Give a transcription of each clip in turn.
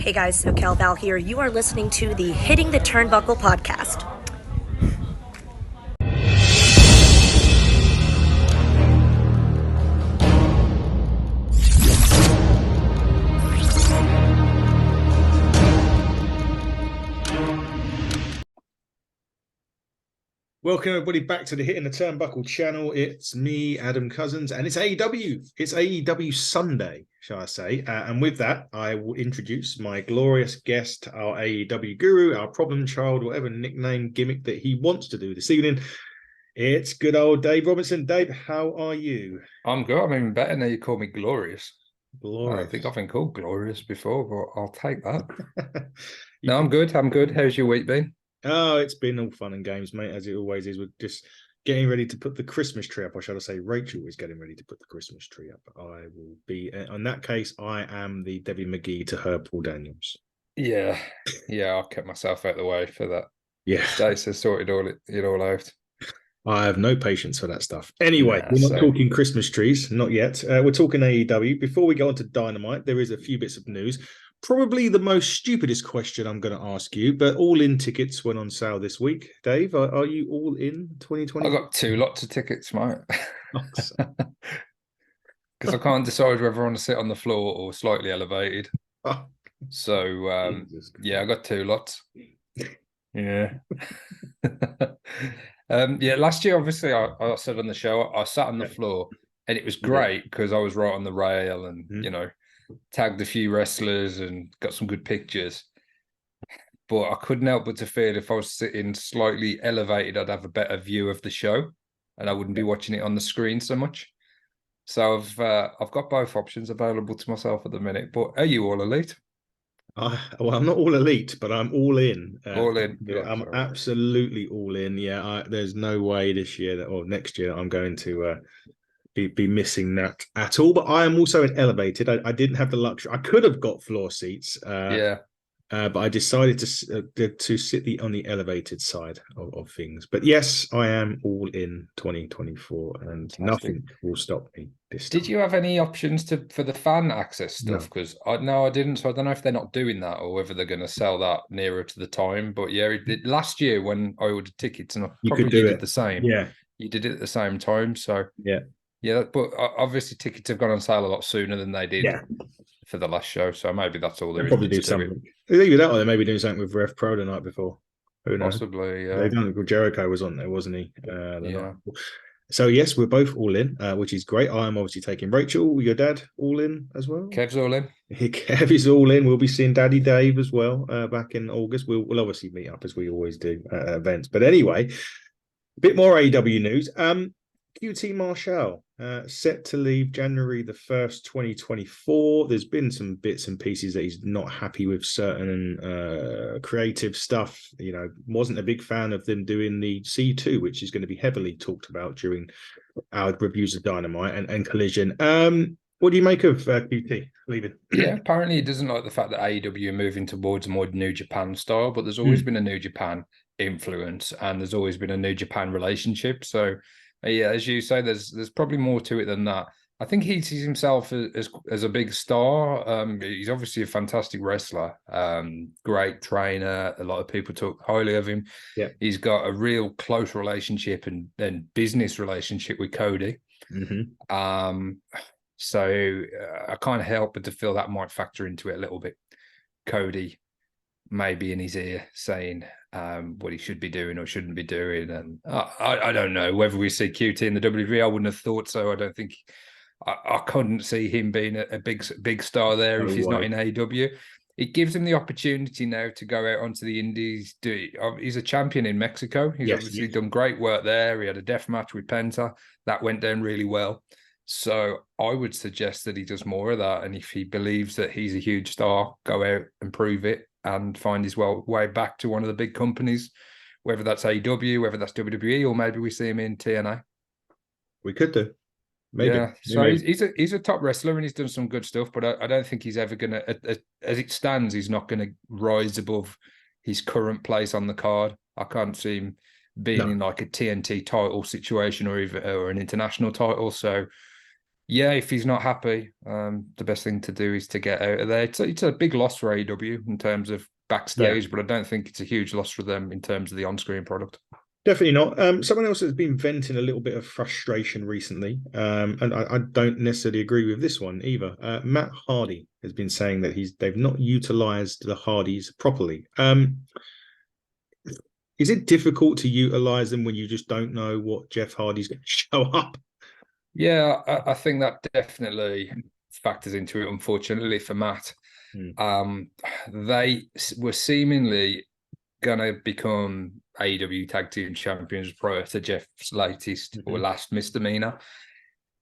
Hey guys, SoCal Val here. You are listening to the Hitting the Turnbuckle podcast. Welcome everybody back to the Hitting the Turnbuckle channel. It's me, Adam Cousins, and it's AEW. It's AEW Sunday, shall I say. And with that, I will introduce my glorious guest, our AEW guru, our problem child, whatever nickname gimmick that he wants to do this evening. It's good old Dave Robinson. Dave, how are you? I'm good. I'm even better now you call me Glorious. Glorious. I don't think I've been called Glorious before, but I'll take that. No, I'm good. I'm good. How's your week been? Oh, it's been all fun and games, mate, as it always is. We're just getting ready to put the Christmas tree up, or shall I say Rachel is getting ready to put the Christmas tree up. I will be, in that case, I am the Debbie McGee to her Paul Daniels. Yeah. I kept myself out of the way for that. Yeah. Stace has sorted it all out. I have no patience for that stuff. Anyway, we're not talking Christmas trees, not yet. We're talking AEW. Before we go on to Dynamite, there is a few bits of news. Probably the most stupidest question I'm going to ask you, but all-in tickets went on sale this week. Dave, are you all in 2020? I got two lots of tickets, mate. Because I can't decide whether I want to sit on the floor or slightly elevated. So, I got two lots. Yeah. Last year, obviously, I said on the show, I sat on the floor and it was great because I was right on the rail and, tagged a few wrestlers and got some good pictures. But I couldn't help but to feel if I was sitting slightly elevated, I'd have a better view of the show and I wouldn't be watching it on the screen so much. So I've got both options available to myself at the minute. But are you all elite? Well, I'm not all elite, but I'm all in. All in. I'm absolutely all in. Yeah, there's no way this year or next year that I'm going to be missing that at all. But I am also in elevated. I didn't have the luxury. I could have got floor seats. But I decided to sit on the elevated side of things. But yes, I am all in 2024, and nothing will stop me this time. Did you have any options for the fan access stuff? Because I didn't. So I don't know if they're not doing that or whether they're going to sell that nearer to the time. But yeah, last year when I ordered tickets, and I probably did the same. Yeah, you did it at the same time. So yeah. But obviously tickets have gone on sale a lot sooner than they did. Yeah. For the last show, so maybe that's all there is. Probably do something. Either that, or they may be doing something with Rev Pro the night before. Who knows? Possibly, yeah. They done. Jericho was on there, wasn't he? So yes, we're both all in, which is great. I'm obviously taking Rachel. Your dad all in as well. Kev's all in. Kev is all in. We'll be seeing Daddy Dave as well back in August. We'll obviously meet up as we always do at events. But anyway, a bit more AEW news. QT Marshall set to leave January the 1st, 2024. There's been some bits and pieces that he's not happy with, certain creative stuff. Wasn't a big fan of them doing the C2, which is going to be heavily talked about during our reviews of Dynamite and Collision. What do you make of QT leaving? Yeah, apparently he doesn't like the fact that AEW are moving towards a more New Japan style, but there's always been a New Japan influence and there's always been a New Japan relationship. So yeah, as you say, there's probably more to it than that. I think he sees himself as a big star. He's obviously a fantastic wrestler, great trainer. A lot of people talk highly of him. Yeah, he's got a real close relationship and business relationship with Cody. So I can't help but to feel that might factor into it a little bit. Cody maybe in his ear saying what he should be doing or shouldn't be doing. And I don't know whether we see QT in the WWE. I wouldn't have thought so. I don't think I couldn't see him being a big star there if he's not in AEW. It gives him the opportunity now to go out onto the indies. He's a champion in Mexico. He's obviously done great work there. He had a death match with Penta. That went down really well. So I would suggest that he does more of that. And if he believes that he's a huge star, go out and prove it and find his way back to one of the big companies, whether that's AEW, whether that's WWE, or maybe we see him in TNA. We could do. Maybe. Yeah. So he's a top wrestler and he's done some good stuff, but I don't think he's ever going to, as it stands, he's not going to rise above his current place on the card. I can't see him being in like a TNT title situation or an international title. So Yeah, if he's not happy, the best thing to do is to get out of there. It's a big loss for AEW in terms of backstage, but I don't think it's a huge loss for them in terms of the on-screen product. Definitely not. Someone else has been venting a little bit of frustration recently, and I don't necessarily agree with this one either. Matt Hardy has been saying that they've not utilized the Hardys properly. Is it difficult to utilize them when you just don't know what Jeff Hardy's going to show up? Yeah, I think that definitely factors into it, unfortunately, for Matt. They were seemingly going to become AEW Tag Team Champions prior to Jeff's latest or last misdemeanor.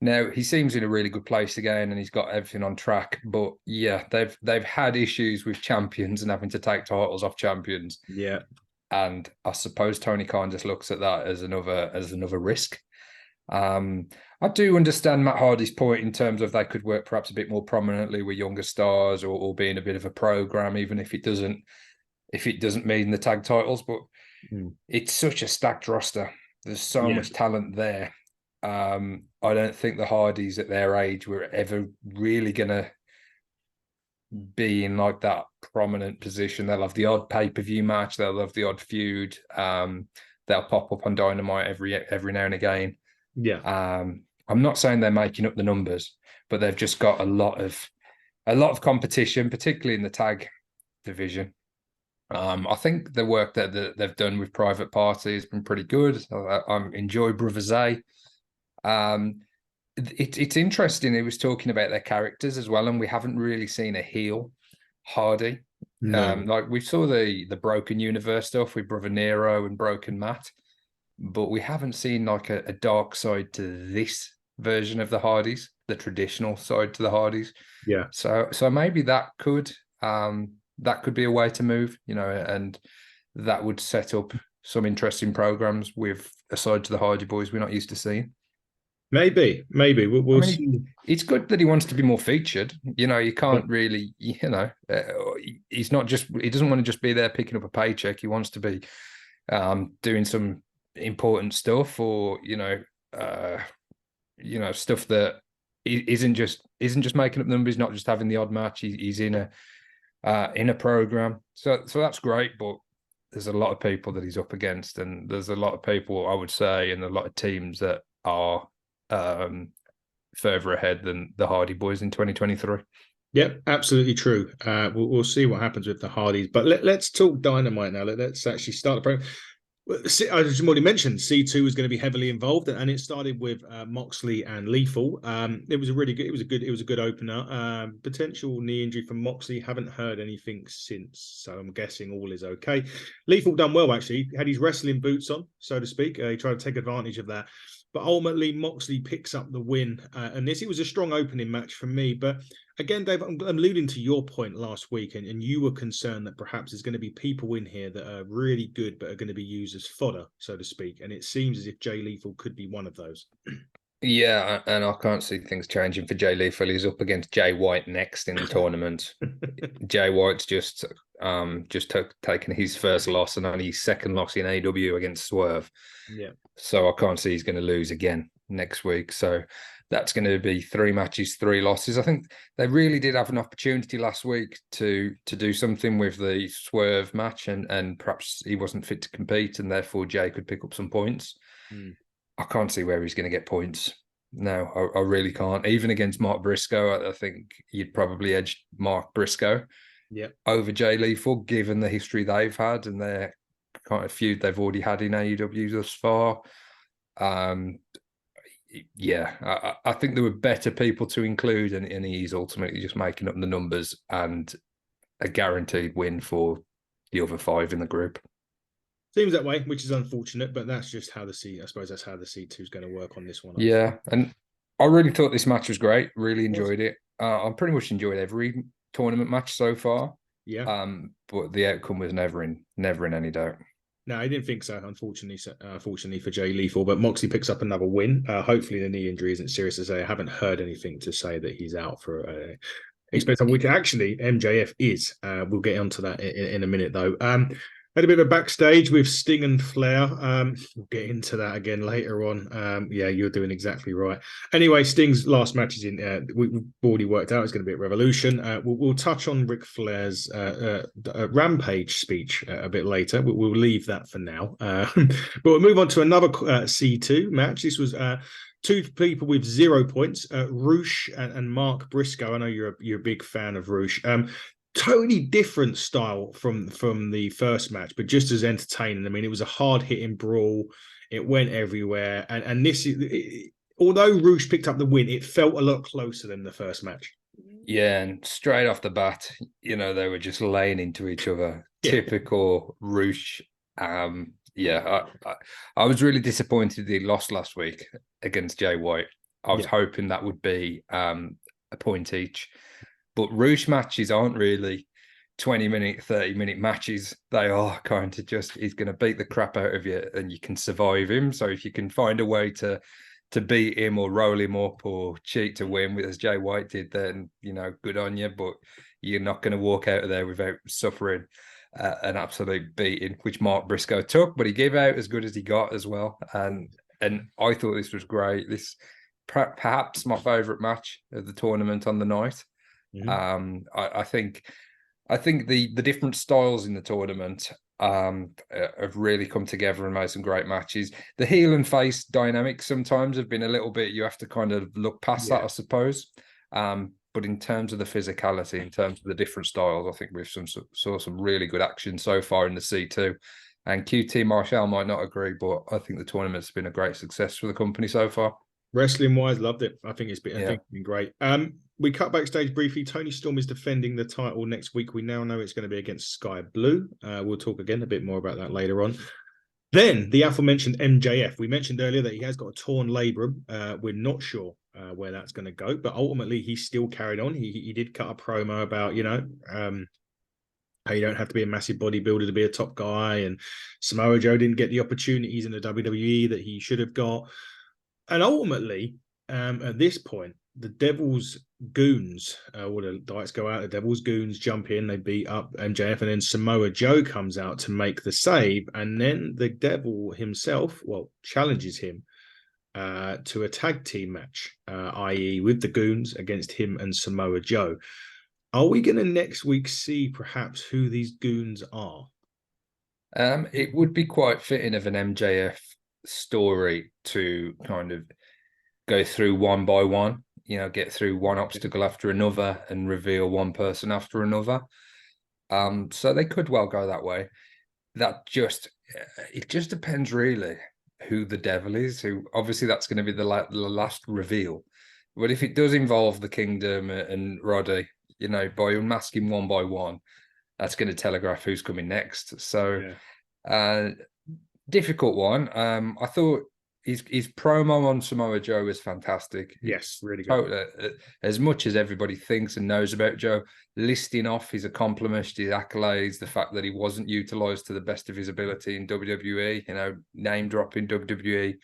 Now, he seems in a really good place again and he's got everything on track. But yeah, they've had issues with champions and having to take titles off champions. Yeah. And I suppose Tony Khan just looks at that as another risk. I do understand Matt Hardy's point in terms of they could work perhaps a bit more prominently with younger stars or being a bit of a program, even if it doesn't mean the tag titles. But it's such a stacked roster. There's so much talent there. I don't think the Hardys at their age were ever really gonna be in like that prominent position. They'll have the odd pay-per-view match, they'll have the odd feud. They'll pop up on Dynamite every now and again. Yeah. I'm not saying they're making up the numbers, but they've just got a lot of competition, particularly in the tag division. I think the work that they've done with Private Party has been pretty good. I enjoy Brothers A. It's interesting. He was talking about their characters as well, and we haven't really seen a heel Hardy. No. Like we saw the Broken Universe stuff with Brother Nero and Broken Matt, but we haven't seen like a dark side to this version of the Hardys, the traditional side to the Hardys. Yeah. So maybe that could be a way to move, and that would set up some interesting programs with a side to the Hardy Boys we're not used to seeing. Maybe we'll see. It's good that he wants to be more featured. You can't really, he doesn't want to just be there picking up a paycheck. He wants to be doing some important stuff or stuff that isn't just making up numbers, not just having the odd match. He's in a program, so that's great. But there's a lot of people that he's up against, and there's a lot of people, I would say, and a lot of teams that are further ahead than the Hardy Boys in 2023. Yep, absolutely true. We'll see what happens with the Hardys, but let's talk Dynamite now. Let's actually start the program. I just already mentioned C2 was going to be heavily involved, and it started with Moxley and Lethal. It was a good opener. Potential knee injury from Moxley. Haven't heard anything since, so I'm guessing all is okay. Lethal done well actually. Had his wrestling boots on, so to speak. He tried to take advantage of that. But ultimately, Moxley picks up the win. And it was a strong opening match for me. But again, Dave, I'm alluding to your point last week, and you were concerned that perhaps there's going to be people in here that are really good, but are going to be used as fodder, so to speak. And it seems as if Jay Lethal could be one of those. Yeah, and I can't see things changing for Jay Lethal. He's up against Jay White next in the tournament. Jay White's just taken his first loss and only his second loss in AEW against Swerve. Yeah. So I can't see he's going to lose again next week. So that's going to be 3 matches, 3 losses. I think they really did have an opportunity last week to do something with the Swerve match, and perhaps he wasn't fit to compete, and therefore Jay could pick up some points. I can't see where he's going to get points. No, I really can't. Even against Mark Briscoe, I think you'd probably edge Mark Briscoe over Jay Lethal, given the history they've had and their kind of feud they've already had in AEW thus far. I think there were better people to include, and he's ultimately just making up the numbers and a guaranteed win for the other 5 in the group. Seems that way, which is unfortunate, but that's just how I suppose that's how the C2 is going to work on this one. Yeah, and I really thought this match was great. Really enjoyed it. I pretty much enjoyed every tournament match so far. Yeah. But the outcome was never in any doubt. No, I didn't think so, unfortunately for Jay Lethal. But Moxley picks up another win. Hopefully the knee injury isn't serious, as I haven't heard anything to say that he's out for which actually MJF is. We'll get onto that in a minute, though. Had a bit of a backstage with Sting and Flair. We'll get into that again later on. Yeah, you're doing exactly right. Anyway, Sting's last match is in. We've already worked out it's going to be at Revolution. We'll touch on Ric Flair's Rampage speech a bit later. We'll leave that for now. But we'll move on to another C2 match. This was two people with 0 points, Roosh and Mark Briscoe. I know you're a big fan of Roosh. Totally different style from the first match, but just as entertaining. I mean, it was a hard-hitting brawl. It went everywhere. And this is, although Roosh picked up the win, it felt a lot closer than the first match. Yeah, and straight off the bat, they were just laying into each other. Yeah. Typical Roosh. Yeah, I was really disappointed he lost last week against Jay White. I was hoping that would be a point each. But Roosh matches aren't really 20-minute, 30-minute matches. They are kind of just, he's going to beat the crap out of you and you can survive him. So if you can find a way to beat him or roll him up or cheat to win, as Jay White did, then, good on you. But you're not going to walk out of there without suffering an absolute beating, which Mark Briscoe took. But he gave out as good as he got as well. And I thought this was great. This perhaps my favourite match of the tournament on the night. Mm-hmm. I think the different styles in the tournament have really come together and made some great matches. The heel and face dynamics sometimes have been a little bit, you have to kind of look past that, I suppose. But in terms of the physicality, in terms of the different styles, I think we've saw some really good action so far in the C2. And QT Marshall might not agree, but I think the tournament's been a great success for the company so far. Wrestling wise, loved it. I think it's been great. We cut backstage briefly. Tony Storm is defending the title next week. We now know it's going to be against Sky Blue. We'll talk again a bit more about that later on. Then the aforementioned MJF. We mentioned earlier that he has got a torn labrum. We're not sure where that's going to go, but ultimately he still carried on. He did cut a promo about how you don't have to be a massive bodybuilder to be a top guy, and Samoa Joe didn't get the opportunities in the WWE that he should have got. And ultimately, at this point, the Devil's Goons, or the lights go out, the Devil's Goons jump in, they beat up MJF, and then Samoa Joe comes out to make the save, and then the Devil himself, challenges him to a tag team match, i.e. with the Goons against him and Samoa Joe. Are we going to next week see perhaps who these Goons are? It would be quite fitting of an MJF story to kind of go through one by one, get through one obstacle after another and reveal one person after another. So they could well go that way. It just depends really who the Devil is, who obviously that's going to be the last reveal. But if it does involve the Kingdom and Roddy, by unmasking one by one, that's going to telegraph who's coming next. So difficult one. I thought his promo on Samoa Joe was fantastic. Yes, really good. As much as everybody thinks and knows about Joe, listing off his accomplishments, his accolades, the fact that he wasn't utilized to the best of his ability in WWE, name dropping WWE,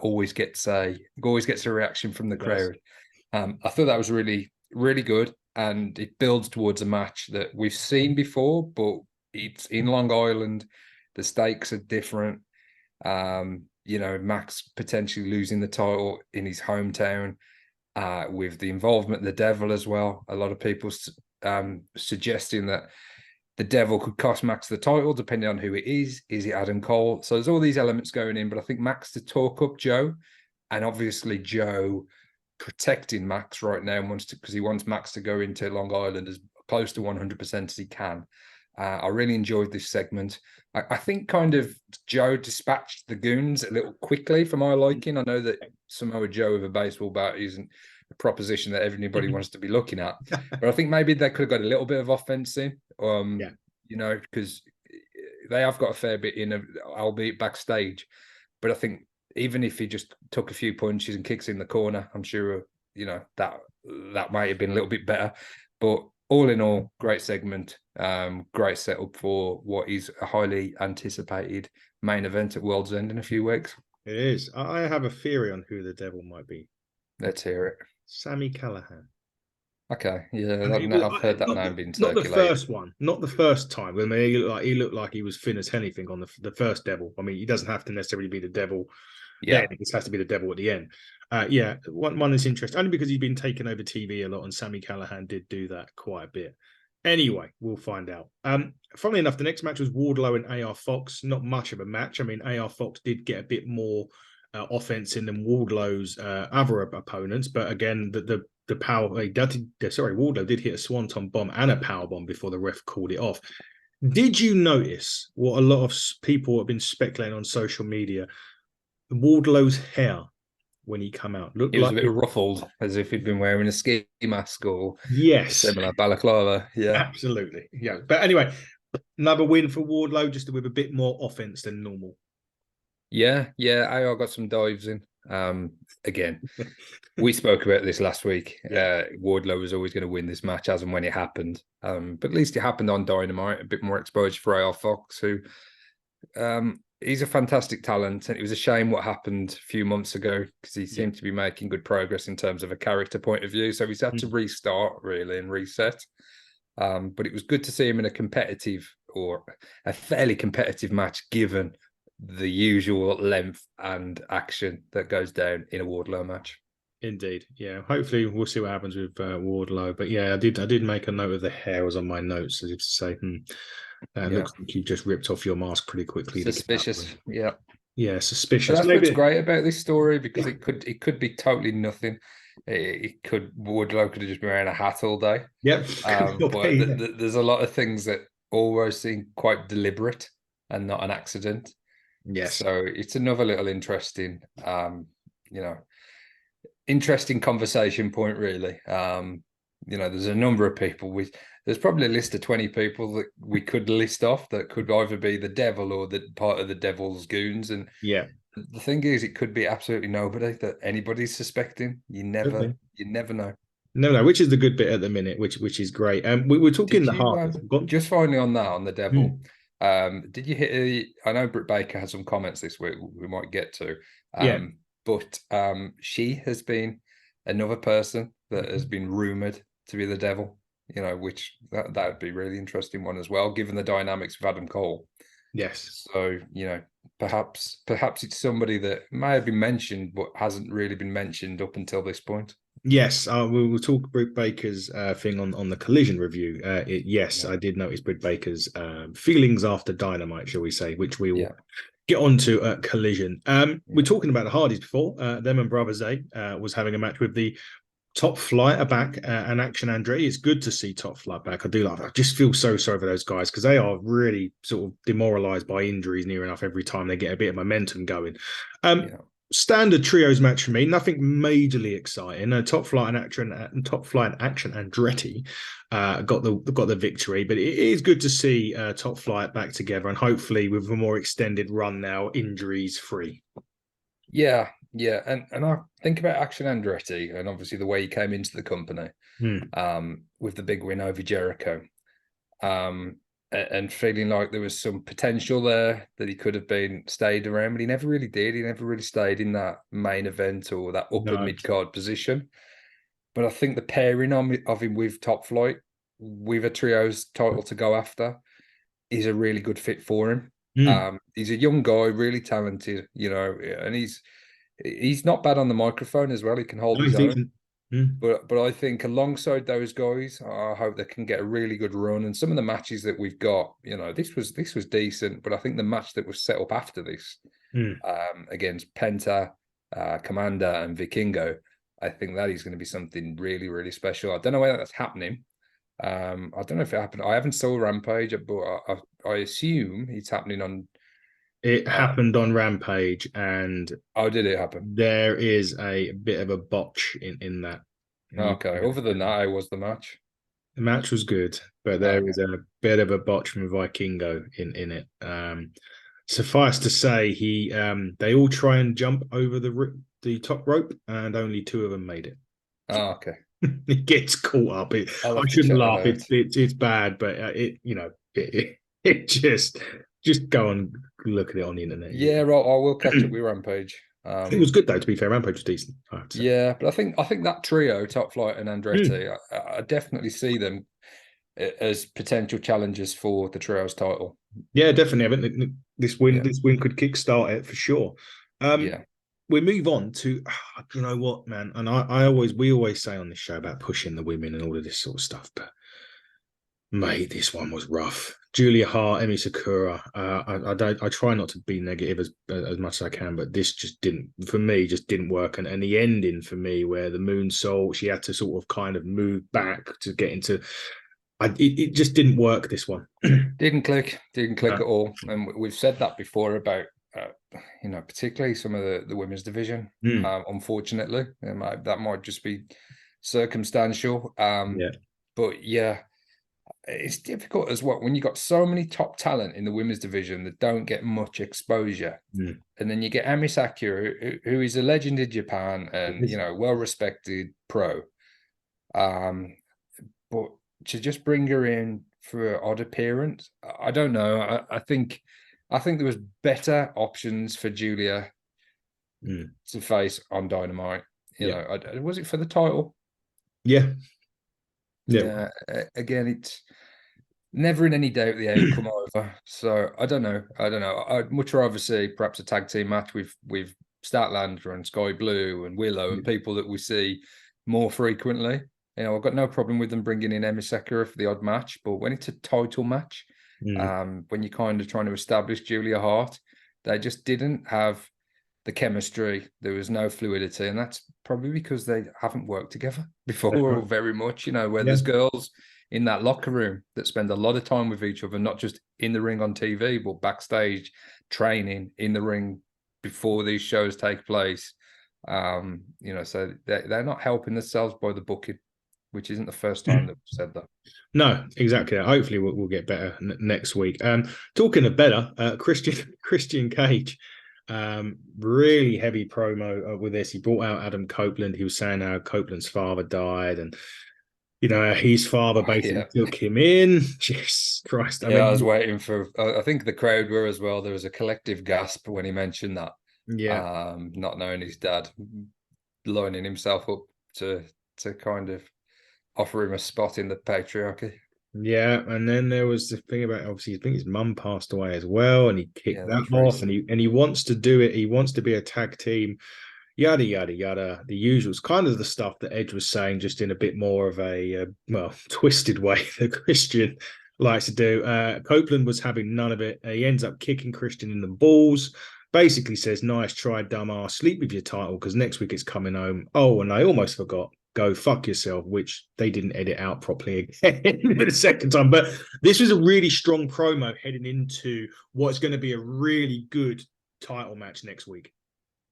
always gets a reaction from the crowd. I thought that was really, really good, and it builds towards a match that we've seen before, but it's in Long Island. The stakes are different. Max potentially losing the title in his hometown, with the involvement of the Devil as well. A lot of people suggesting that the Devil could cost Max the title, depending on who it is. Is it Adam Cole? So there's all these elements going in, but I think Max to talk up Joe, and obviously Joe protecting Max right now because he wants Max to go into Long Island as close to 100% as he can. I really enjoyed this segment. I think kind of Joe dispatched the Goons a little quickly for my liking. I know that Samoa Joe with a baseball bat isn't a proposition that everybody wants to be looking at, but I think maybe they could have got a little bit of offense in, because they have got a fair bit in, albeit backstage. But I think even if he just took a few punches and kicks in the corner, I'm sure, that might have been a little bit better. But all in all, great segment, great setup for what is a highly anticipated main event at World's End in a few weeks. It is. I have a theory on who the Devil might be. Let's hear it. Sami Callihan. Okay, yeah, And I've heard that name being not the circulated. first one, not the first time. I mean, he looked like he was thin as anything on the first Devil. I mean, he doesn't have to necessarily be the Devil. Then Yeah, it just has to be the Devil at the end. Yeah, one is interesting only because he's been taken over TV a lot, and Sammy Callahan did do that quite a bit. Anyway, we'll find out. Funnily enough, the next match was Wardlow and AR Fox. Not much of a match. I mean, AR Fox did get a bit more offense in than Wardlow's other opponents, but again, the power Wardlow did hit a swanton bomb and a power bomb before the ref called it off. Did you notice what a lot of people have been speculating on social media? Wardlow's hair when he come out looked it was like a bit ruffled, as if he'd been wearing a ski mask or a yes, similar balaclava. Yeah, absolutely, yeah. But anyway, another win for Wardlow, just with a bit more offense than normal. yeah. AR got some dives in. Again, we spoke about this last week. Yeah. Wardlow was always going to win this match as and when it happened. But at least it happened on Dynamite. A bit more exposure for AR Fox, who he's a fantastic talent. And it was a shame what happened a few months ago because he seemed to be making good progress in terms of a character point of view. So he's had to restart really and reset. But it was good to see him in a competitive or a fairly competitive match, given the usual length and action that goes down in a Wardlow match. Indeed, yeah. Hopefully, we'll see what happens with Wardlow. But yeah, I did make a note of the hair was on my notes, as if to say, looks like you just ripped off your mask pretty quickly. Suspicious, yeah. Yeah, suspicious. But that's Maybe what's great about this story, because it could be totally nothing. Wardlow could have just been wearing a hat all day. Yep. But there's a lot of things that always seem quite deliberate and not an accident. Yes. So it's another little interesting, interesting conversation point, really. There's a number of people there's probably a list of 20 people that we could list off that could either be the devil or the part of the devil's goons. And yeah, the thing is, it could be absolutely nobody that anybody's suspecting. You never know. No, which is the good bit at the minute, which is great. We were talking the Hart. Just finally on that, on the devil. Did you hit? I know Britt Baker had some comments this week we might get to. But she has been another person that has been rumored to be the devil. Which that would be a really interesting one as well, given the dynamics of Adam Cole. Yes. So perhaps it's somebody that may have been mentioned but hasn't really been mentioned up until this point. Yes, we will talk Britt Baker's thing on the Collision review. I did notice Britt Baker's feelings after Dynamite, shall we say, which we will get onto at Collision. We're talking about the Hardys before. Them and Brother Zay was having a match with the Top Flight back and Action Andretti. It's good to see Top Flight back. I just feel so sorry for those guys because they are really sort of demoralized by injuries near enough every time they get a bit of momentum going. Standard trios match for me, nothing majorly exciting. Top Flight and Action Andretti got the victory, but it is good to see Top Flight back together and hopefully with a more extended run now, injuries free. Yeah, and I think about Action Andretti and obviously the way he came into the company with the big win over Jericho, and feeling like there was some potential there that he could have stayed around, but he never really did. He never really stayed in that main event or that upper mid-card position. But I think the pairing of him with Top Flight, with a trios title to go after, is a really good fit for him. He's a young guy, really talented, and he's not bad on the microphone as well. He can hold his own. But I think alongside those guys, I hope they can get a really good run. And some of the matches that we've got, this was decent. But I think the match that was set up after this, against Penta, Commander, and Vikingo, I think that is going to be something really, really special. I don't know whether that's happening. I don't know if it happened. I haven't saw Rampage, but I assume it's happening on. It happened on Rampage, and did it happen? There is a bit of a botch in that. Okay. Other than that, it was the match. The match was good, but there is a bit of a botch from Vikingo in it. Suffice to say, they all try and jump over the top rope, and only 2 of them made it. Oh, okay. It gets caught up. I shouldn't laugh. It's bad, but it just go and look at it on the internet. Yeah, right. I will catch up with Rampage. It was good though. To be fair, Rampage was decent. I have to say. Yeah, but I think that trio, Top Flight and Andretti, I definitely see them as potential challengers for the trios title. Yeah, definitely. I think this win could kickstart it for sure. Yeah. We move on to, you know what, man, and we always say on this show about pushing the women and all of this sort of stuff, but mate, this one was rough. Julia Hart, Emi Sakura. I try not to be negative as much as I can, but this just didn't work. And the ending for me, where the moonsault, she had to sort of kind of move back to get into. It just didn't work. This one didn't click at all, and we've said that before about particularly some of the women's division. Unfortunately, that might just be circumstantial. But yeah, it's difficult as well when you got so many top talent in the women's division that don't get much exposure, and then you get Emi Sakura, who is a legend in Japan and well respected pro, but to just bring her in for an odd appearance, I don't know. I think there was better options for Julia to face on Dynamite. Was it for the title? Yeah. Again, it's never in any doubt the outcome over. So I don't know. I'd much rather see perhaps a tag team match with Statlander and Sky Blue and Willow and people that we see more frequently. I've got no problem with them bringing in Emi Sakura for the odd match, but when it's a title match, when you're kind of trying to establish Julia Hart, they just didn't have the chemistry. There was no fluidity, and that's probably because they haven't worked together before or very much. Where there's girls in that locker room that spend a lot of time with each other, not just in the ring on TV, but backstage training in the ring before these shows take place. So they're not helping themselves by the booking, which isn't the first time that we've said that. No, exactly. Hopefully we'll get better next week. Talking of better, Christian Cage, really heavy promo with this. He brought out Adam Copeland. He was saying how Copeland's father died, and his father basically took him in. Jesus Christ! I was waiting for. I think the crowd were as well. There was a collective gasp when he mentioned that. Yeah, not knowing his dad, lining himself up to kind of offer him a spot in the patriarchy. Yeah, and then there was the thing about, obviously, I think his mum passed away as well, and he kicked that off, and he wants to do it. He wants to be a tag team, yada yada yada. The usuals, kind of the stuff that Edge was saying, just in a bit more of a twisted way that Christian likes to do. Copeland was having none of it. He ends up kicking Christian in the balls. Basically says, "Nice try, dumbass. Sleep with your title because next week it's coming home." Oh, and I almost forgot. Go fuck yourself, which they didn't edit out properly again for the second time. But this was a really strong promo heading into what's going to be a really good title match next week.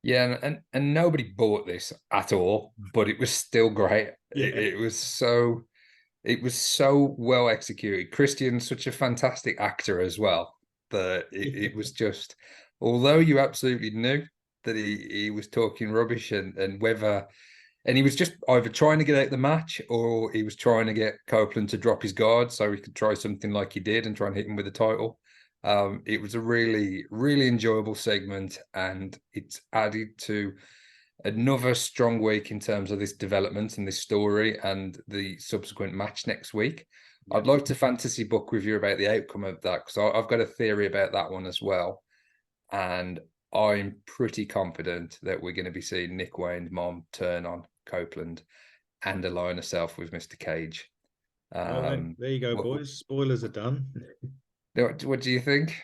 Yeah, and nobody bought this at all, but it was still great. Yeah. It was so well executed. Christian's such a fantastic actor as well that it was just, although you absolutely knew that he was talking rubbish and whether. And he was just either trying to get out the match or he was trying to get Copeland to drop his guard so he could try something like he did and try and hit him with the title. It was a really, really enjoyable segment, and it's added to another strong week in terms of this development and this story and the subsequent match next week. Yeah. I'd like to fantasy book with you about the outcome of that because I've got a theory about that one as well. And I'm pretty confident that we're going to be seeing Nick Wayne's mom turn on Copeland and align herself with Mr. Cage. There you go, boys. Spoilers are done. What do you think?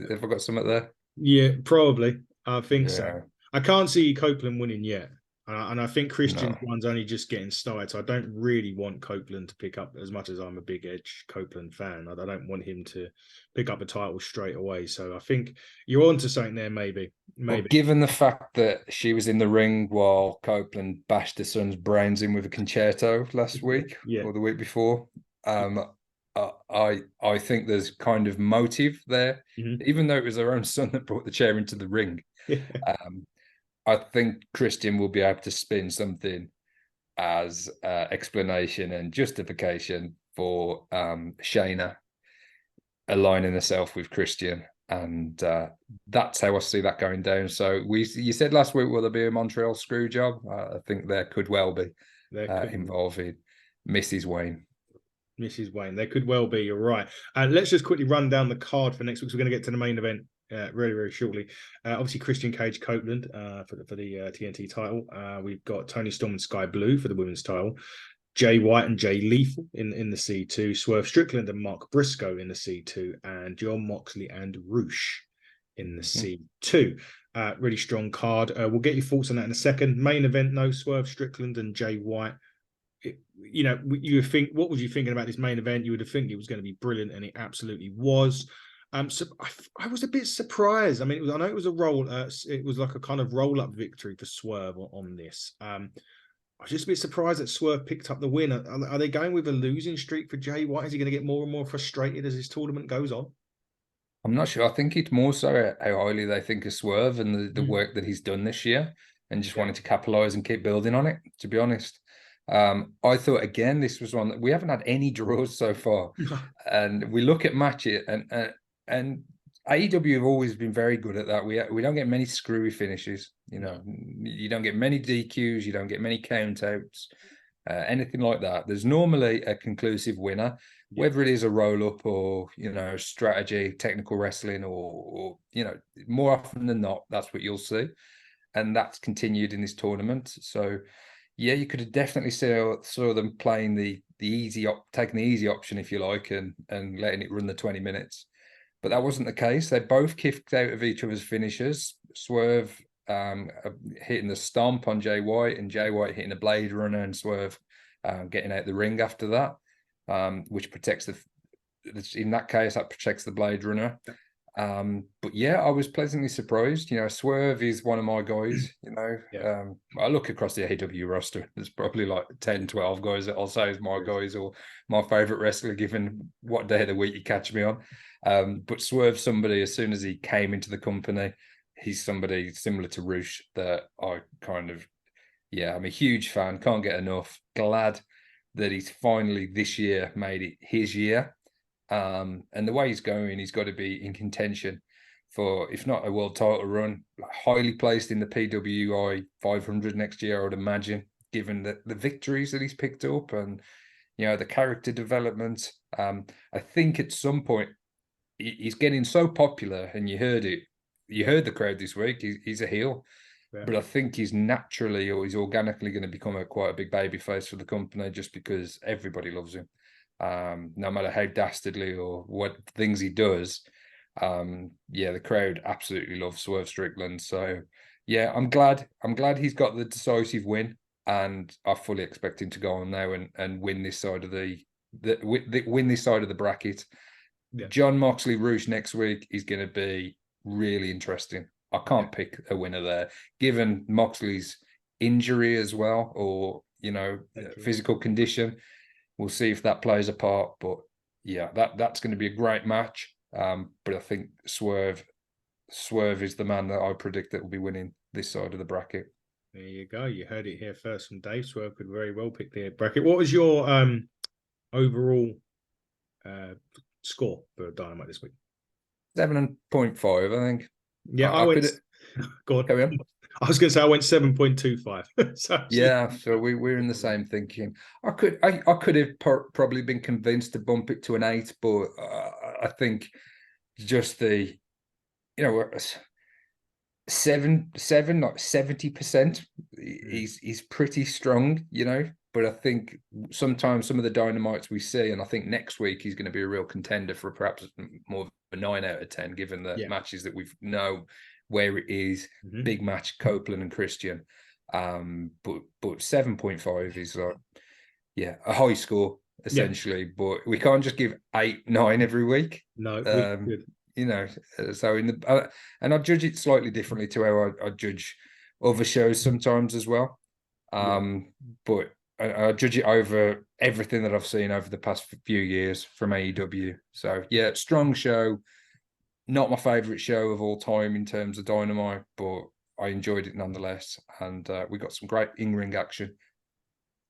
Have I got something there? Yeah, probably. I think so. I can't see Copeland winning yet. And I think Christian's one's only just getting started. So I don't really want Copeland to pick up, as much as I'm a big Edge Copeland fan. I don't want him to pick up a title straight away. So I think you're onto something there, maybe. Well, given the fact that she was in the ring while Copeland bashed her son's brains in with a concerto last week or the week before, I think there's kind of motive there, even though it was her own son that brought the chair into the ring. I think Christian will be able to spin something as explanation and justification for Shayna aligning herself with Christian. And that's how I see that going down. So you said last week, will there be a Montreal screw job? I think there could well be involving Mrs. Wayne. Mrs. Wayne. There could well be. You're right. Let's just quickly run down the card for next week. So we're going to get to the main event really, very shortly. Obviously, Christian Cage Copeland for the TNT title. We've got Tony Storm and Sky Blue for the women's title. Jay White and Jay Lethal in the C2, Swerve Strickland and Mark Briscoe in the C2, and John Moxley and Roosh in the C2. Really strong card. We'll get your thoughts on that in a second. Main event, no, Swerve Strickland and Jay White. You think, what was you thinking about this main event? You would have think it was going to be brilliant, and it absolutely was. So I was a bit surprised. I mean, I know it was a roll. It was like a kind of roll-up victory for Swerve on this. I was just a bit surprised that Swerve picked up the win. Are they going with a losing streak for Jay White? Is he going to get more and more frustrated as this tournament goes on? I'm not sure. I think it's more so how highly they think of Swerve and the work that he's done this year, and just wanting to capitalize and keep building on it, to be honest. I thought, again, this was one that we haven't had any draws so far. And we look at matches, and AEW have always been very good at that. We don't get many screwy finishes. You don't get many DQs. You don't get many countouts, anything like that. There's normally a conclusive winner, whether it is a roll-up or, strategy, technical wrestling, or more often than not, that's what you'll see. And that's continued in this tournament. So, yeah, you could have definitely saw them playing taking the easy option, if you like, and letting it run the 20 minutes. But that wasn't the case. They both kicked out of each other's finishes. Swerve hitting the stomp on Jay White, and Jay White hitting a Blade Runner, and Swerve getting out the ring after that, which protects in that case, that protects the Blade Runner. But yeah, I was pleasantly surprised. Swerve is one of my guys. I look across the AEW roster, there's probably like 10, 12 guys that I'll say is my guys or my favorite wrestler, given what day of the week you catch me on. But Swerve's somebody, as soon as he came into the company, he's somebody similar to Roosh that I I'm a huge fan, can't get enough. Glad that he's finally this year made it his year. And the way he's going, he's got to be in contention for, if not a world title run, highly placed in the PWI 500 next year, I would imagine, given the victories that he's picked up and, the character development. I think at some point he's getting so popular, and you heard the crowd this week, he's a heel. Yeah. But I think he's naturally, or he's organically going to become quite a big baby face for the company, just because everybody loves him. No matter how dastardly or what things he does, the crowd absolutely loves Swerve Strickland. So yeah, I'm glad he's got the decisive win, and I fully expect him to go on now and win this side of win this side of the bracket. Yeah. John Moxley Roosh next week is going to be really interesting. I can't pick a winner there, given Moxley's injury as well, or physical condition. We'll see if that plays a part, but yeah, that's going to be a great match. But I think Swerve is the man that I predict that will be winning this side of the bracket. There you go. You heard it here first from Dave. Swerve could very well pick the bracket. What was your overall score for Dynamite this week? 7.5, I think. Yeah, I went. Go on. Carry on. I was going to say I went 7.25. So we're in the same thinking. I could have probably been convinced to bump it to an 8, but I think just the 7, like 70%. He's pretty strong, But I think sometimes some of the Dynamites we see, and I think next week he's going to be a real contender for perhaps more of a 9 out of 10, given the matches that we know where it is. Big match, Copeland and Christian. But 7.5 is like, a high score essentially. But we can't just give 8, 9 every week. No, so and I judge it slightly differently to how I judge other shows sometimes as well. But I judge it over everything that I've seen over the past few years from AEW. So yeah, strong show. Not my favorite show of all time in terms of Dynamite, but I enjoyed it nonetheless. And we got some great in-ring action.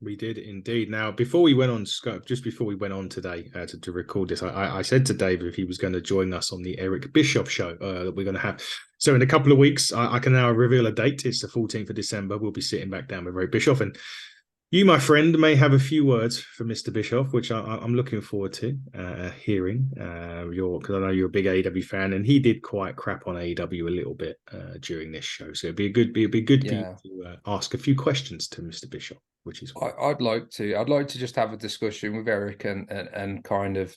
We did indeed. Now, before we went on Skype, just before we went on today to record this, I said to David if he was going to join us on the Eric Bischoff show that we're going to have. So in a couple of weeks, I can now reveal a date. It's the 14th of December. We'll be sitting back down with Eric Bischoff. And you, my friend, may have a few words for Mr. Bischoff, which I'm looking forward to hearing. Because I know you're a big AEW fan, and he did quite crap on AEW a little bit during this show. So it'd be good for you to ask a few questions to Mr. Bischoff. Which is I'd like to just have a discussion with Eric and kind of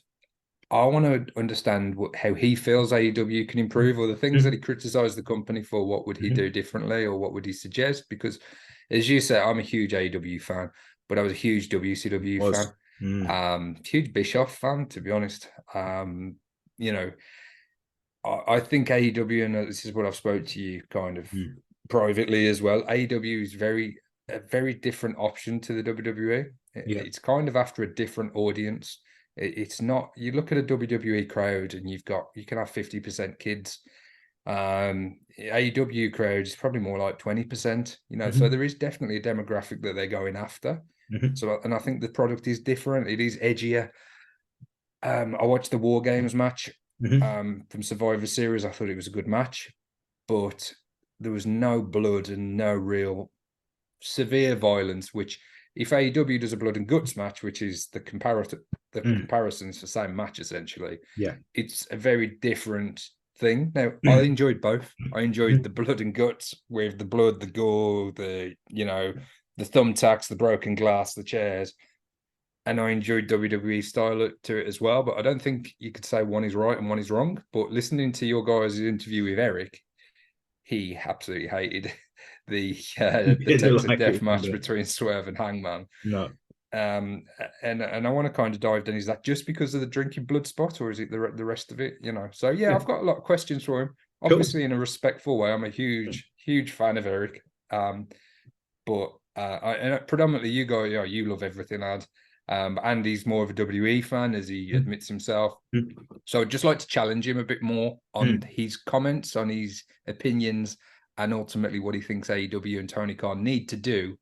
I want to understand how he feels AEW can improve, or the things that he criticized the company for. What would he do differently, or what would he suggest? Because as you said, I'm a huge AEW fan, but I was a huge WCW fan, huge Bischoff fan, to be honest. You know, I think AEW, and this is what I've spoke to you kind of privately as well. AEW is a very different option to the WWE. It's kind of after a different audience. It's not, you look at a WWE crowd and you can have 50% kids. AEW crowd is probably more like 20%, so there is definitely a demographic that they're going after. So, and I think the product is different. It is edgier. I watched the War Games match from Survivor Series. I thought it was a good match, but there was no blood and no real severe violence, which if AEW does a blood and guts match, which is the comparisons for the same match essentially, it's a very different thing. Now I enjoyed both. I enjoyed the blood and guts with the blood, the gore, the thumbtacks, the broken glass, the chairs, and I enjoyed WWE style to it as well. But I don't think you could say one is right and one is wrong. But listening to your guys' interview with Eric, he absolutely hated the Texas death match between Swerve and Hangman. No. And I want to kind of dive in. Is that just because of the drinking blood spot, or is it the rest of it? So I've got a lot of questions for him. Obviously, in a respectful way. I'm a huge fan of Eric. But predominantly you go, you love everything, lad. Andy's more of a WWE fan, as he admits himself. So I'd just like to challenge him a bit more on his comments, on his opinions, and ultimately what he thinks AEW and Tony Khan need to do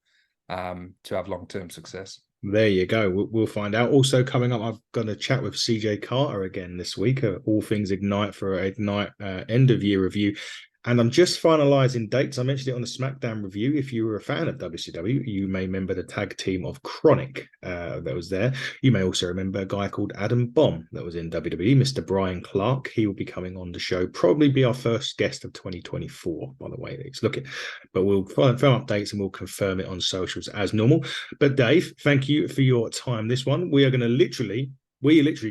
to have long-term success. There you go. We'll find out. Also coming up, I've got a chat with CJ Carter again this week. All things Ignite for Ignite end-of-year review. And I'm just finalising dates. I mentioned it on the SmackDown review. If you were a fan of WCW, you may remember the tag team of Chronic that was there. You may also remember a guy called Adam Bomb that was in WWE, Mr. Brian Clark. He will be coming on the show, probably be our first guest of 2024, by the way it's looking. But we'll find updates and we'll confirm it on socials as normal. But Dave, thank you for your time this one. We are going to literally,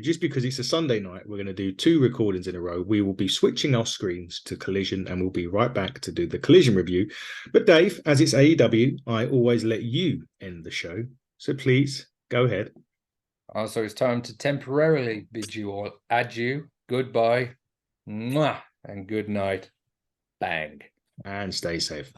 just because it's a Sunday night, we're going to do 2 recordings in a row. We will be switching our screens to Collision and we'll be right back to do the Collision review. But Dave, as it's AEW, I always let you end the show. So please go ahead. So it's time to temporarily bid you all adieu, goodbye, mwah, and good night. Bang. And stay safe.